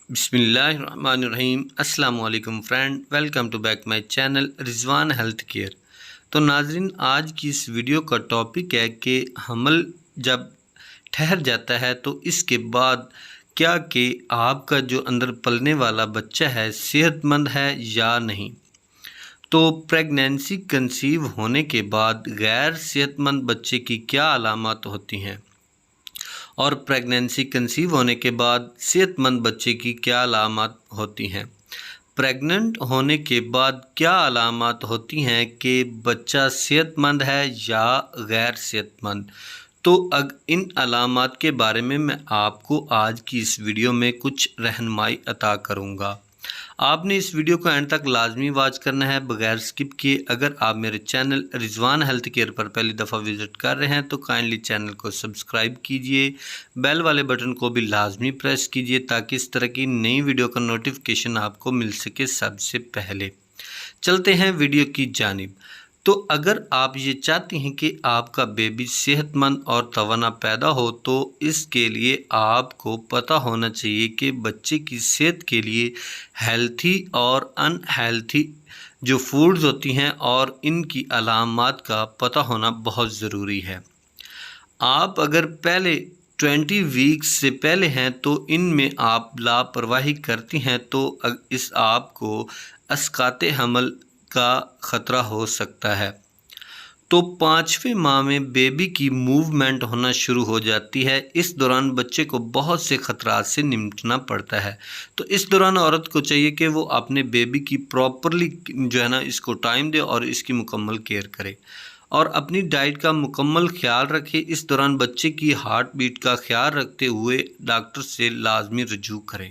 بسم اللہ الرحمن الرحیم۔ السلام علیکم friend, welcome to back my channel Rizwan health care. تو ناظرین، آج کی اس ویڈیو کا ٹاپک ہے کہ حمل جب ٹھہر جاتا ہے تو اس کے بعد کیا کہ آپ کا جو اندر پلنے والا بچہ ہے صحت مند ہے یا نہیں۔ تو پریگنینسی کنسیو ہونے کے بعد غیر صحت مند بچے کی کیا علامات ہوتی ہیں اور پریگنینسی کنسیو ہونے کے بعد صحت مند بچے کی کیا علامات ہوتی ہیں۔ پریگننٹ ہونے کے بعد کیا علامات ہوتی ہیں کہ بچہ صحت مند ہے یا غیر صحت مند۔ تو ان علامات کے بارے میں آپ کو آج کی اس ویڈیو میں کچھ رہنمائی عطا کروں گا۔ آپ نے اس ویڈیو کو اینڈ تک لازمی واچ کرنا ہے بغیر سکپ کیے۔ اگر آپ میرے چینل رضوان ہیلتھ کیئر پر پہلی دفعہ وزٹ کر رہے ہیں تو کائنڈلی چینل کو سبسکرائب کیجئے، بیل والے بٹن کو بھی لازمی پریس کیجئے تاکہ اس طرح کی نئی ویڈیو کا نوٹیفیکیشن آپ کو مل سکے سب سے پہلے۔ چلتے ہیں ویڈیو کی جانب۔ تو اگر آپ یہ چاہتے ہیں کہ آپ کا بیبی صحت مند اور توانا پیدا ہو تو اس کے لیے آپ کو پتہ ہونا چاہیے کہ بچے کی صحت کے لیے ہیلتھی اور ان ہیلتھی جو فوڈز ہوتی ہیں اور ان کی علامات کا پتہ ہونا بہت ضروری ہے۔ آپ اگر پہلے 20 ویکس سے پہلے ہیں تو ان میں آپ لاپرواہی کرتی ہیں تو اس آپ کو اسقاط حمل کا خطرہ ہو سکتا ہے۔ تو 5ویں ماہ میں بیبی کی موومنٹ ہونا شروع ہو جاتی ہے۔ اس دوران بچے کو بہت سے خطرات سے نمٹنا پڑتا ہے۔ تو اس دوران عورت کو چاہیے کہ وہ اپنے بیبی کی پراپرلی اس کو ٹائم دے اور اس کی مکمل کیئر کرے اور اپنی ڈائٹ کا مکمل خیال رکھے۔ اس دوران بچے کی ہارٹ بیٹ کا خیال رکھتے ہوئے ڈاکٹر سے لازمی رجوع کریں۔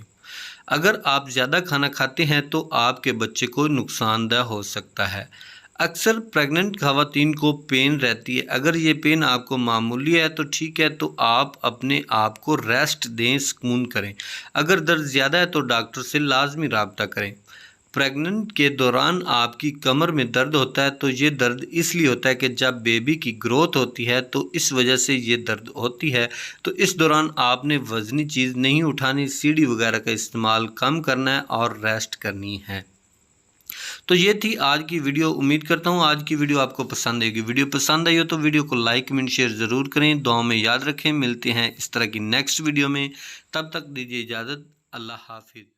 اگر آپ زیادہ کھانا کھاتے ہیں تو آپ کے بچے کو نقصان دہ ہو سکتا ہے۔ اکثر پریگننٹ خواتین کو پین رہتی ہے۔ اگر یہ پین آپ کو معمولی ہے تو ٹھیک ہے، تو آپ اپنے آپ کو ریسٹ دیں، سکون کریں۔ اگر درد زیادہ ہے تو ڈاکٹر سے لازمی رابطہ کریں۔ پریگننٹ کے دوران آپ کی کمر میں درد ہوتا ہے تو یہ درد اس لیے ہوتا ہے کہ جب بیبی کی گروتھ ہوتی ہے تو اس وجہ سے یہ درد ہوتی ہے۔ تو اس دوران آپ نے وزنی چیز نہیں اٹھانی، سیڑھی وغیرہ کا استعمال کم کرنا ہے اور ریسٹ کرنی ہے۔ تو یہ تھی آج کی ویڈیو۔ امید کرتا ہوں آج کی ویڈیو آپ کو پسند آئے گی۔ ویڈیو پسند آئی ہو تو ویڈیو کو لائک کمنٹ شیئر ضرور کریں، دعاؤں میں یاد رکھیں۔ ملتے ہیں اس طرح کی نیکسٹ ویڈیو میں، تب تک دیجیے اجازت۔ اللہ حافظ۔